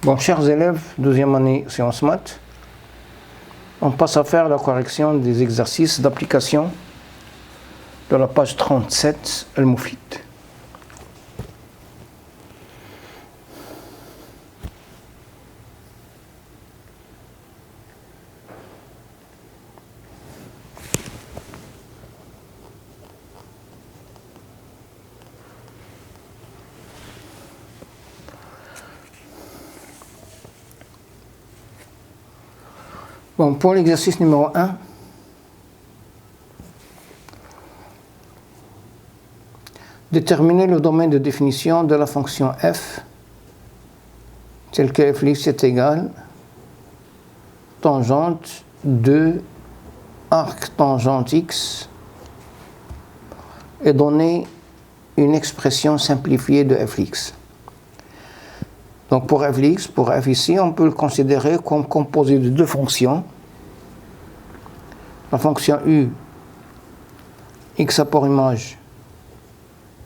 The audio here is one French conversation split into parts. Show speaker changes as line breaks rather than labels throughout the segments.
Bon, chers élèves, deuxième année sciences maths, on passe à faire la correction des exercices d'application de la page 37, Al-Mufid. Bon, pour l'exercice numéro 1, déterminer le domaine de définition de la fonction f, tel que fx est égal tangente de arc tangente x, et donner une expression simplifiée de fx. Donc pour fx, pour f ici, on peut le considérer comme composé de deux fonctions. La fonction u, x a pour image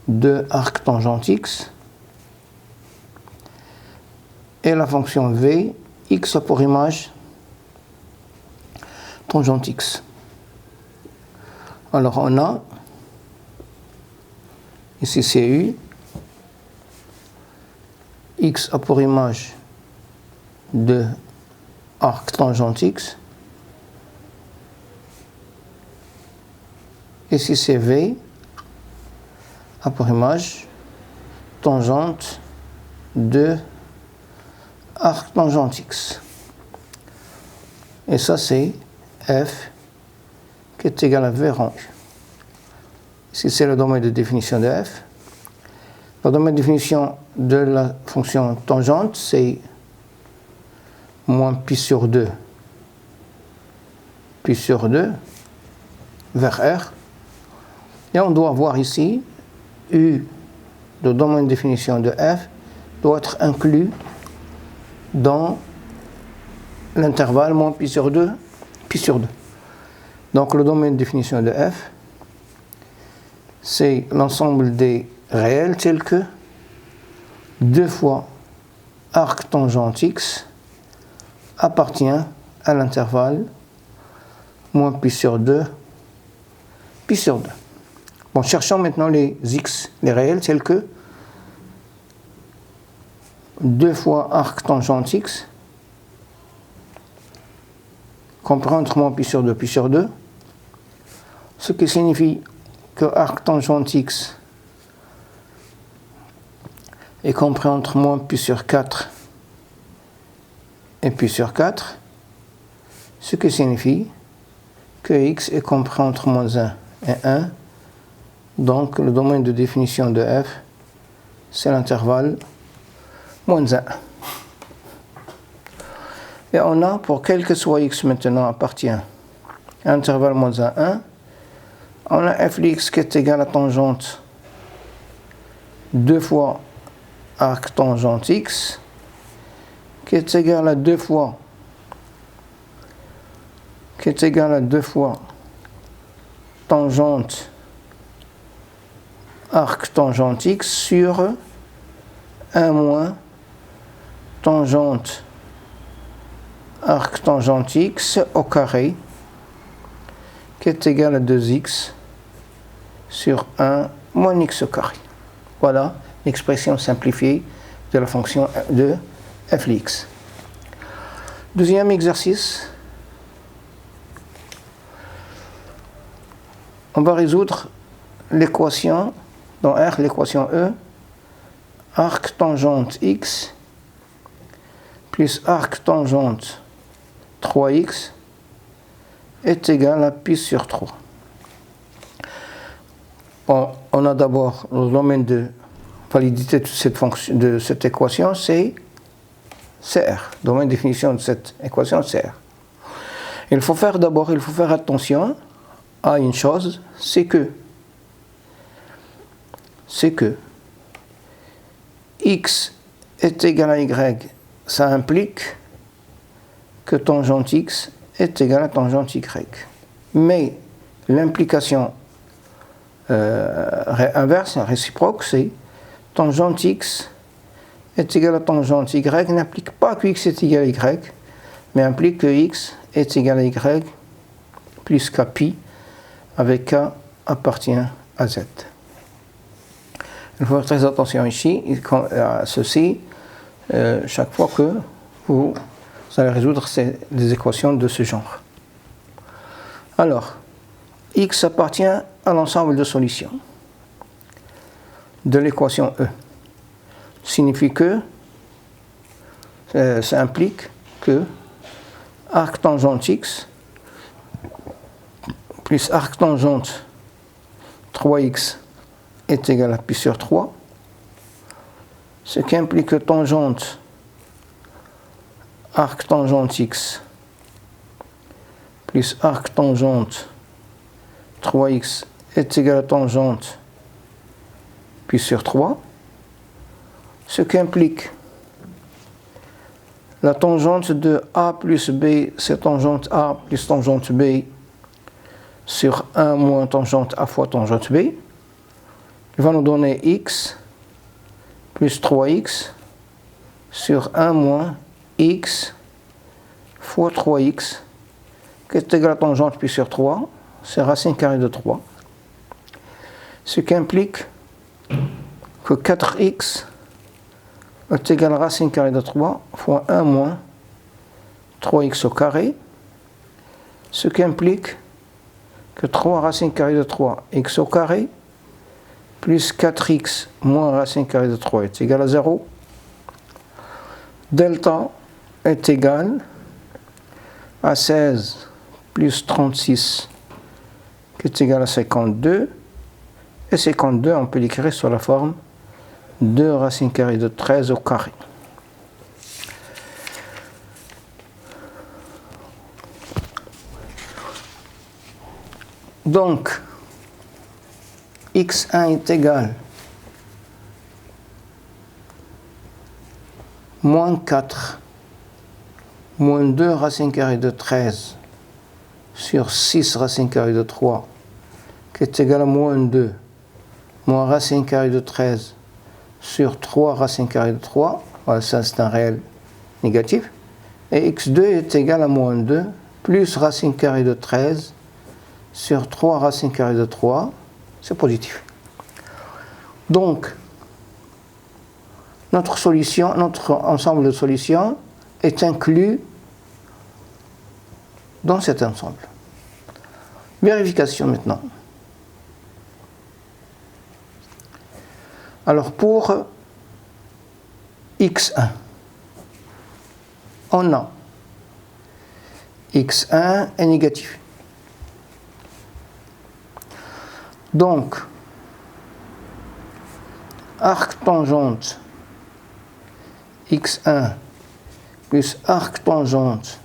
de arc tangente x, et la fonction v, x a pour image tangente x. Alors on a, ici c'est u, x a pour image de arc tangente x, ici c'est v a pour image tangente de arc tangente x. Et ça c'est f qui est égal à v rang u. Ici c'est le domaine de définition de f. Le domaine de définition de la fonction tangente, c'est moins pi sur 2 vers r. Et on doit voir ici, u, le domaine de définition de f, doit être inclus dans l'intervalle moins pi sur 2. Donc le domaine de définition de f, c'est l'ensemble des réels tels que 2 fois arc tangente x appartient à l'intervalle moins pi sur 2, pi sur 2. Bon, cherchons maintenant les x, les réels tels que 2 fois arc tangente x compris entre moins pi sur 2, ce qui signifie que arc tangente x est compris entre moins pi sur 4 et pi sur 4, ce qui signifie que x est compris entre moins 1 et 1. Donc le domaine de définition de f, c'est l'intervalle moins 1. Et on a, pour quel que soit x maintenant appartient à l'intervalle moins 1, 1, on a f de x qui est égal à tangente 2 fois arc tangente x, qui est égal à 2 fois tangente arc tangente x sur 1 moins tangente arc tangente x au carré, qui est égal à 2x sur 1 moins x au carré. Voilà l'expression simplifiée de la fonction de f de x. Deuxième exercice, on va résoudre l'équation dans R, l'équation E, arc tangente x plus arc tangente 3x est égal à pi sur 3. Bon, on a d'abord le domaine de validité de cette équation, c'est R. Le domaine de définition de cette équation, c'est R. Il faut faire attention à une chose, c'est que x est égal à y, ça implique que tangente x est égal à tangente y. Mais l'implication inverse, réciproque, c'est tangente x est égal à tangente y n'implique pas que x est égal à y, mais implique que x est égal à y plus kpi, avec k appartient à z. Il faut faire très attention ici à ceci chaque fois que vous allez résoudre des équations de ce genre. Alors, x appartient à l'ensemble de solutions de l'équation E. Signifie que ça implique que arc tangente x plus arc tangente 3x est égal à pi sur 3, ce qui implique que tangente arc tangente x plus arc tangente 3x est égal à tangente pi sur 3, ce qui implique la tangente de A plus B, c'est tangente A plus tangente B sur 1 moins tangente A fois tangente B. Il va nous donner x plus 3x sur 1 moins x fois 3x, qui est égal à tangente pi sur 3, c'est racine carrée de 3. Ce qui implique que 4x est égal à racine carrée de 3 fois 1 moins 3x au carré, ce qui implique que 3 racine carrée de 3 x au carré plus 4x moins racine carrée de 3 est égal à 0. Delta est égal à 16 plus 36 qui est égal à 52. Et 52, on peut l'écrire sur la forme 2 racine carrée de 13 au carré. Donc, x1 est égal moins 4 moins 2 racine carrée de 13 sur 6 racine carrée de 3 qui est égal à moins 2 moins racine carrée de 13 sur 3 racine carrée de 3, voilà, ça c'est un réel négatif, et x2 est égal à moins 2 plus racine carrée de 13 sur 3 racine carrée de 3, c'est positif. Donc, notre solution, notre ensemble de solutions est inclus dans cet ensemble. Vérification maintenant. Alors pour x1, on a x1 est négatif. Donc, arc tangente x1 plus arc tangente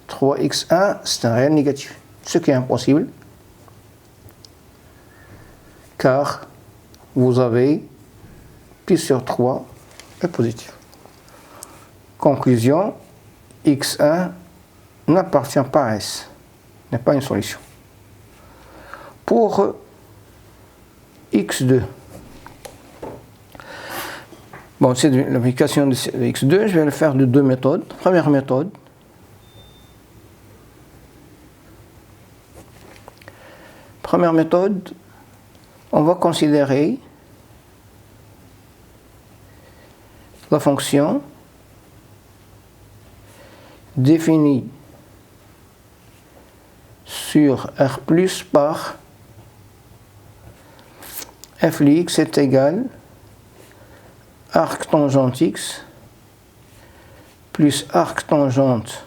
3x1, c'est un réel négatif, ce qui est impossible, car vous avez pi sur 3 est positif. Conclusion, x1 n'appartient pas à S, n'est pas une solution. Pour x2, bon, c'est l'application de x2, je vais le faire de deux méthodes. Première méthode, on va considérer la fonction définie sur R+ par f de x est égal arc tangente x plus arc tangente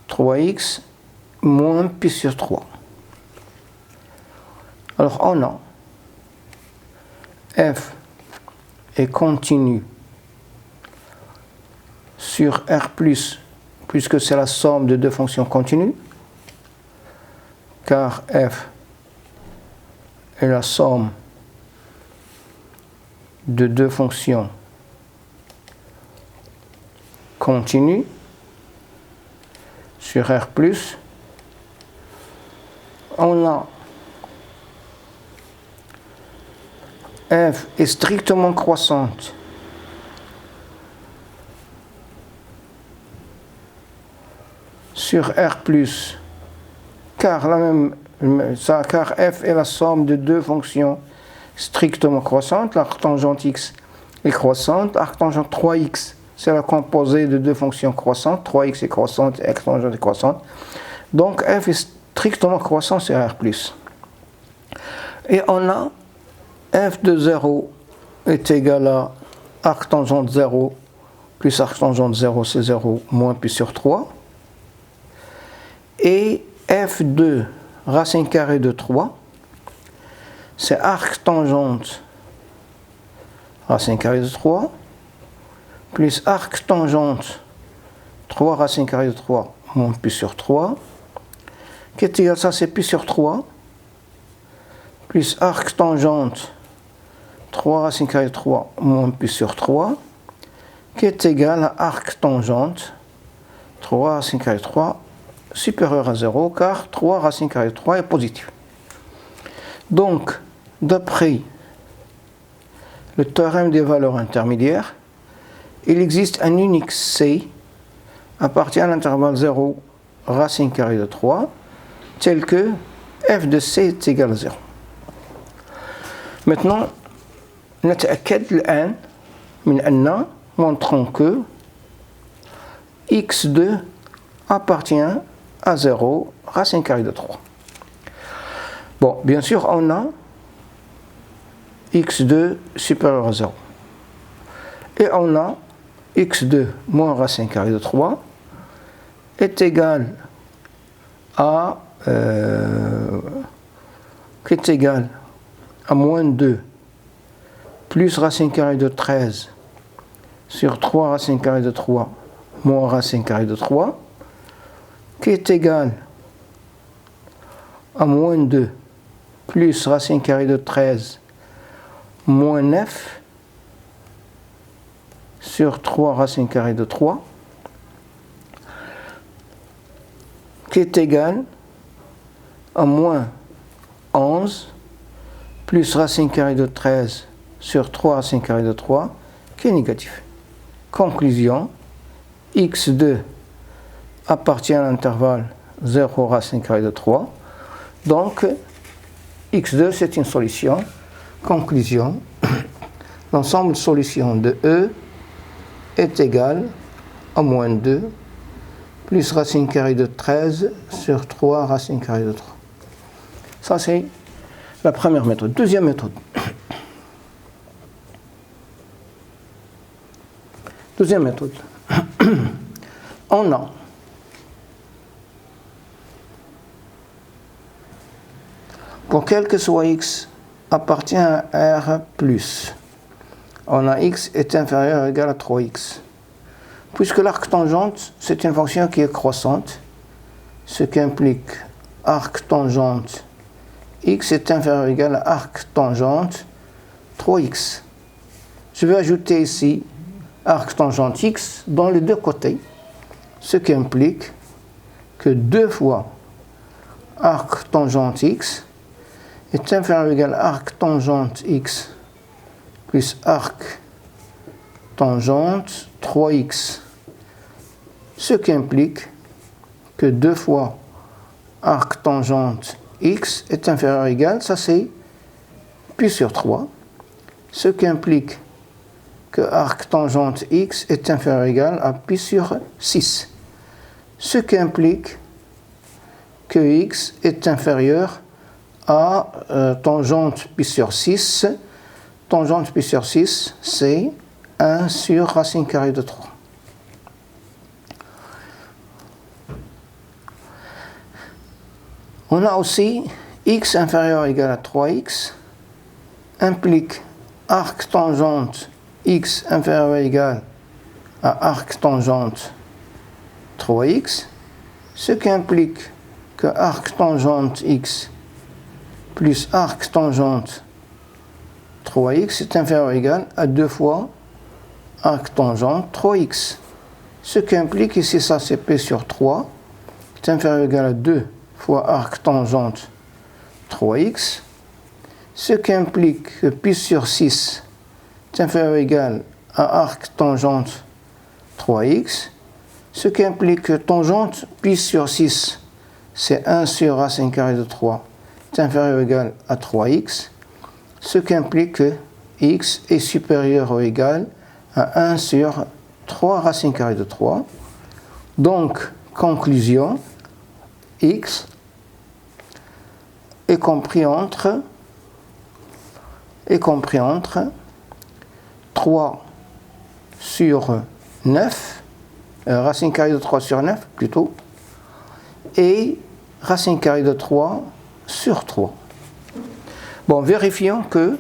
3x moins pi sur 3. Alors on a f est continu sur R+, puisque c'est la somme de deux fonctions continues, car f est la somme de deux fonctions continues sur R+. On a f est strictement croissante sur R plus, car f est la somme de deux fonctions strictement croissantes. L'arc tangente x est croissante, arc tangente 3x, c'est la composée de deux fonctions croissantes, 3x est croissante et arc tangente est croissante. Donc f est strictement croissant sur R plus. Et on a f de 0 est égal à arc tangente 0 plus arc tangente 0, c'est 0 moins pi sur 3. Et f de racine carrée de 3, c'est arc tangente racine carrée de 3 plus arc tangente 3 racine carrée de 3 moins pi sur 3, qui est égal à ça, c'est pi sur 3 plus arc tangente 3 racine carrée de 3 moins pi sur 3, qui est égal à arc tangente 3 racine carrée de 3 supérieur à 0, car 3 racine carrée de 3 est positif. Donc, d'après le théorème des valeurs intermédiaires, il existe un unique C appartient à l'intervalle 0 racine carrée de 3, tel que f de C est égal à 0. Maintenant, نتأكد الآن من أن montrons que x2 appartient à 0 racine carrée de 3. Bon, bien sûr, on a x2 supérieur à 0. Et on a x2 moins racine carrée de 3 est égal à moins 2 plus racine carrée de 13 sur 3 racine carrée de 3 moins racine carrée de 3, qui est égal à moins 2 plus racine carrée de 13 moins 9 sur 3 racine carrée de 3, qui est égal à moins 11 plus racine carrée de 13 sur 3 racine carrée de 3, qui est négatif. Conclusion, x2 appartient à l'intervalle 0 racine carrée de 3. Donc, x2 c'est une solution. Conclusion, l'ensemble de solutions de E est égal à moins 2 plus racine carrée de 13 sur 3 racine carrée de 3. Ça c'est la première méthode. Deuxième méthode. Deuxième méthode. On a pour quel que soit x appartient à R+, on a x est inférieur ou égal à 3x. Puisque l'arc tangente, c'est une fonction qui est croissante, ce qui implique arc tangente x est inférieur ou égal à arc tangente 3x. Je vais ajouter ici arc tangente x dans les deux côtés, ce qui implique que 2 fois arc tangente x est inférieur ou égal à arc tangente x plus arc tangente 3x, ce qui implique que 2 fois arc tangente x est inférieur ou égal, ça c'est pi sur 3, ce qui implique que arc tangente x est inférieur ou égal à pi sur 6, ce qui implique que x est inférieur à tangente pi sur 6. Tangente pi sur 6, c'est 1 sur racine carrée de 3. On a aussi x inférieur ou égal à 3x implique arc tangente x inférieur ou égal à arc tangente 3x, ce qui implique que arc tangente x plus arc tangente 3x est inférieur ou égal à 2 fois arc tangente 3x, ce qui implique ici ça c'est p sur 3 est inférieur ou égal à 2 fois arc tangente 3x, ce qui implique que pi sur 6 est inférieur ou égal à arc tangente 3x, ce qui implique que tangente pi sur 6, c'est 1 sur racine carrée de 3, est inférieur ou égal à 3x, ce qui implique que x est supérieur ou égal à 1 sur 3 racine carrée de 3. Donc, conclusion, x est compris entre 3 sur 9, racine carrée de 3 sur 9 plutôt, et racine carrée de 3 sur 3. Bon, vérifions que,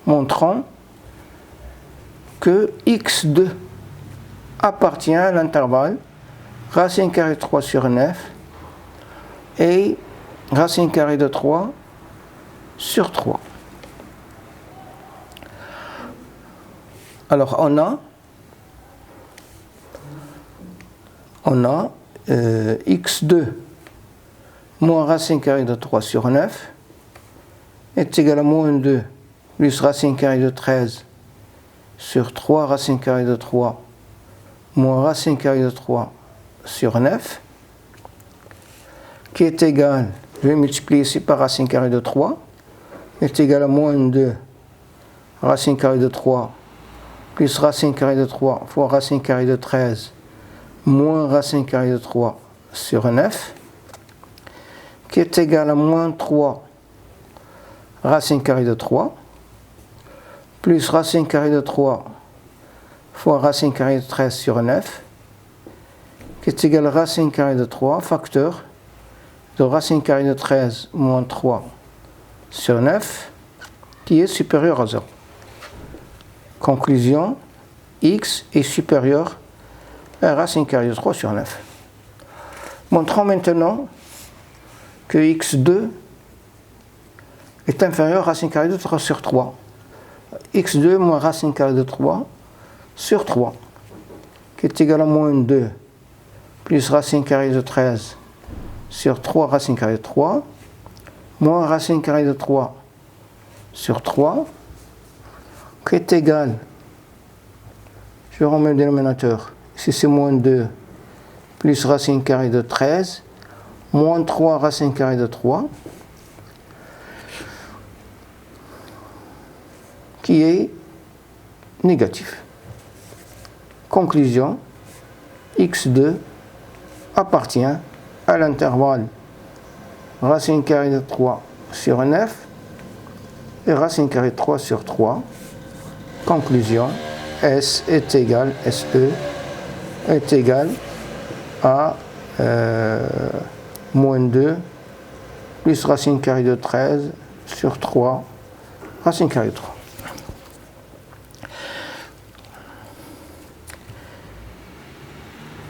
montrons que x2 appartient à l'intervalle racine carrée de 3 sur 9 et racine carrée de 3 sur 3. Alors on a x2 moins racine carrée de 3 sur 9 est égal à moins 2 plus racine carrée de 13 sur 3 racine carrée de 3 moins racine carrée de 3 sur 9 qui est égal, je vais multiplier ici par racine carrée de 3, est égal à moins 2 racine carrée de 3 plus racine carrée de 3 fois racine carrée de 13 moins racine carrée de 3 sur 9 qui est égal à moins 3 racine carrée de 3 plus racine carrée de 3 fois racine carrée de 13 sur 9 qui est égal à racine carrée de 3 facteur de racine carrée de 13 moins 3 sur 9 qui est supérieur à 0. Conclusion, x est supérieur à racine carrée de 3 sur 9. Montrons maintenant que x2 est inférieur à racine carrée de 3 sur 3. x2 moins racine carrée de 3 sur 3, qui est égal à moins 2, plus racine carrée de 13 sur 3 racine carrée de 3, moins racine carrée de 3 sur 3, qui est égal, je remets le dénominateur, ici c'est moins 2, plus racine carrée de 13, moins 3 racine carrée de 3, qui est négatif. Conclusion, x2 appartient à l'intervalle racine carrée de 3 sur 9 et racine carrée de 3 sur 3. Conclusion, S est égal, SE est égal à moins 2 plus racine carrée de 13 sur 3 racine carrée de 3.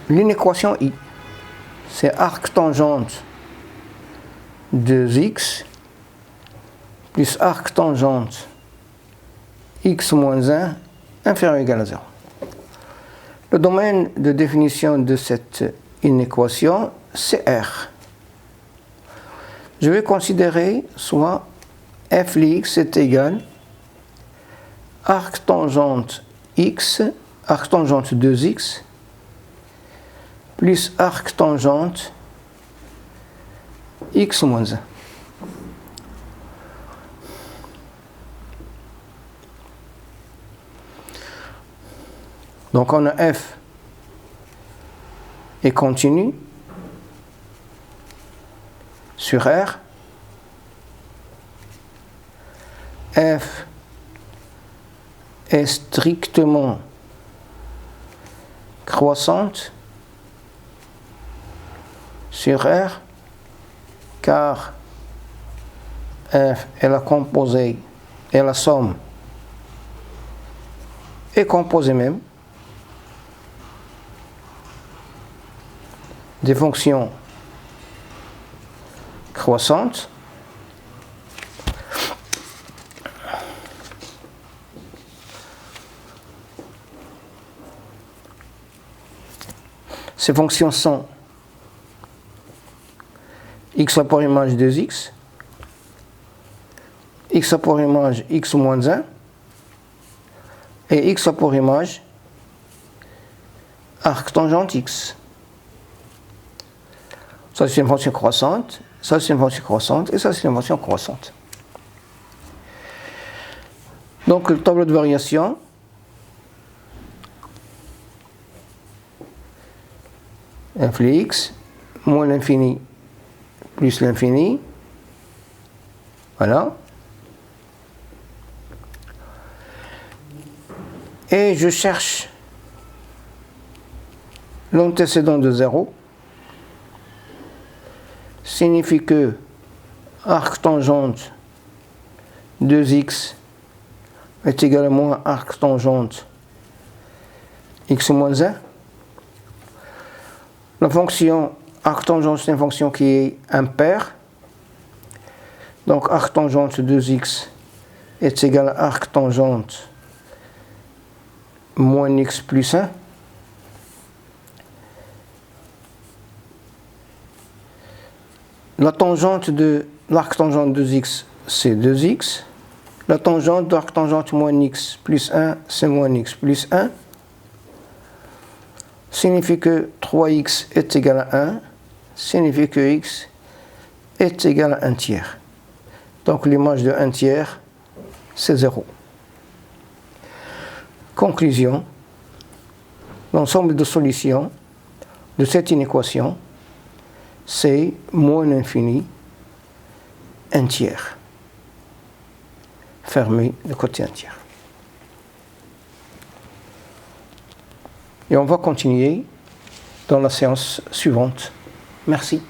L'inéquation I, c'est arc tangente de x plus arc tangente x moins 1 inférieur ou égal à 0. Le domaine de définition de cette inéquation, c'est R. Je vais considérer soit f de x est égal arc tangente x, arc tangente 2x, plus arc tangente x moins 1. Donc on a f est continu sur R, f est strictement croissante sur R, car f est la composée et la somme est composée même des fonctions croissantes ces fonctions sont x rapport image 2x, x rapport image x moins 1, Et x a pour image arc tangente x. Ça c'est une fonction croissante, ça c'est une fonction croissante, et ça c'est une fonction croissante. Donc le tableau de variation, infini x, moins l'infini plus l'infini, voilà. Et je cherche l'antécédent de 0, signifie que arc tangente 2x est égal à moins arc tangente x moins 1. La fonction arc tangente, c'est une fonction qui est impaire. Donc arc tangente 2x est égal à arc tangente moins x plus 1. La tangente de l'arc tangente 2x, c'est 2x. La tangente d'arc tangente moins x plus 1, c'est moins x plus 1. Signifie que 3x est égal à 1. Signifie que x est égal à 1 tiers. Donc l'image de 1 tiers, c'est 0. Conclusion. L'ensemble de solutions de cette inéquation, c'est moins l'infini, 1 tiers. Fermé de côté 1 tiers. Et on va continuer dans la séance suivante. Merci.